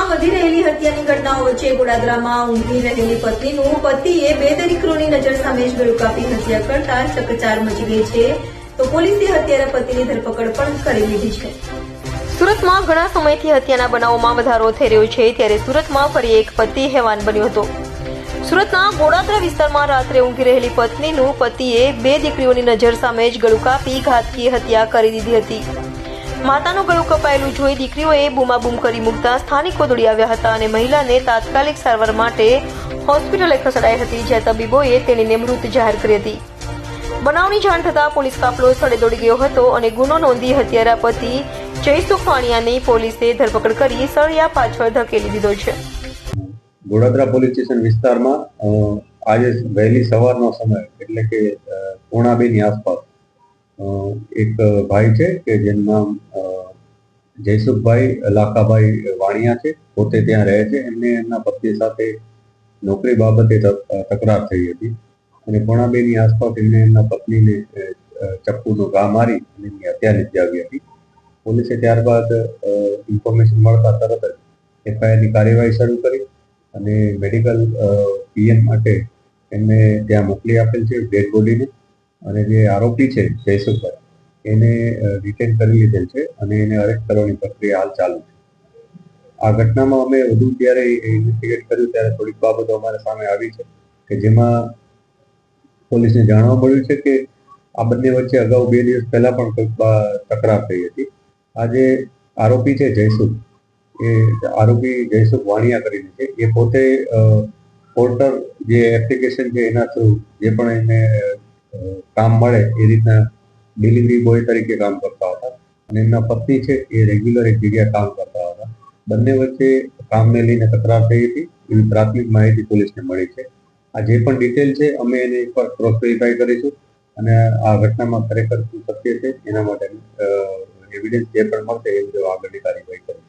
સુરતમાં વધી રહેલી હત્યાની ઘટનાઓ વચ્ચે ગોડાદરામાં ઊંઘી રહેલી પત્નીનું પતિએ બેદરીકરોની નજર સામે જ ગળું કાપી હત્યા કરતા ચકચાર મચી ગઈ છે, તો પોલીસે હત્યારા પતિની ધરપકડ પણ કરી લીધી છે. સુરતમાં ઘણા સમયથી હત્યાના બનાવોમાં વધારો થઈ રહ્યો છે, ત્યારે સુરતમાં ફરી એક પતિ હેવાન બન્યો હતો. સુરતના ગોડાદરા વિસ્તારમાં રાત્રે ઊંઘી રહેલી પત્નીનું પતિએ બે દીકરીઓની નજર સામે જ ગળું કાપી ઘાતકી હત્યા કરી દીધી હતી. માતાનું ગળું કપાયેલું જોઈ દીકરીઓએ બૂમાબૂમ કરી મૂકતા સ્થાનિકો દોડી આવ્યા હતા અને મહિલાને તાત્કાલિક સારવાર માટે હોસ્પિટલે ખસેડાઈ હતી, જ્યાં તબીબોએ તેણીને મૃત જાહેર કરી હતી. બનાવની જાણ થતાં પોલીસ કાફલો સ્થળે દોડી ગયો હતો અને ગુનો નોંધી હત્યારા પતિ જયસુખ વાણિયાની પોલીસે ધરપકડ કરી સળિયા પાછળ ધકેલી દીધો છે. ગોડાદરા પોલીસ સ્ટેશન વિસ્તારમાં આજે વહેલી સવારનો સમય એટલે કે 1:30 ની આસપાસ એક ભાઈ છે કે જેનું નામ જયસુખભાઈ લાખાભાઈ વાણિયા છે, પોતે ત્યાં રહે છે. એમને એમના પત્ની સાથે નોકરી બાબતે તકરાર થઈ હતી અને 1:30 ની આસપાસ એમને એમના પત્નીને ચપ્પુનો ઘા મારી અને એમની હત્યા નિપજાવી હતી. પોલીસે ત્યારબાદ ઇન્ફોર્મેશન મળતા તરત જ એફઆઈઆરની કાર્યવાહી શરૂ કરી અને મેડિકલ પીએમ માટે એમને ત્યાં મોકલી આપેલ છે ડેડ બોડીને, અને જે આરોપી છે જયસુખભાઈ એને ડિટેન કરી લીધેલ છે અને એને અરેસ્ટ કરવાની પ્રક્રિયા હાલ ચાલુ છે. આ ઘટનામાં અમે વધુ ત્યારે ઇન્વેસ્ટિગેટ કર્યું ત્યારે થોડીક બાબતો અમારા સામે આવી છે કે જેમાં પોલીસને જાણવા મળ્યું છે કે આ બંને વચ્ચે અગાઉ 2 દિવસ પહેલા પણ કંઈક તકરાર થઈ હતી. આ જે આરોપી છે જયસુખ, એ આરોપી જયસુખ વાણિયા કરીને છે, એ પોતે પોર્ટર જે એપ્લિકેશન છે એના થ્રુ જે પણ એને કામ મળે એ રીતના ડિલિવરી બોય તરીકે કામ કરતા હતા અને એમના પત્ની છે એ રેગ્યુલર એક જગ્યાએ કામ કરતા હતા. બંને વચ્ચે કામને લઈને તકરાર થઈ હતી એવી પ્રાથમિક માહિતી પોલીસને મળી છે. આ જે પણ ડિટેલ છે અમે એને એકવાર ક્રોસ વેરીફાઈ કરીશું અને આ ઘટનામાં ખરેખર શું સત્ય છે એના માટે એવિડન્સ જે પણ મળશે એ મુજબ આગળની કાર્યવાહી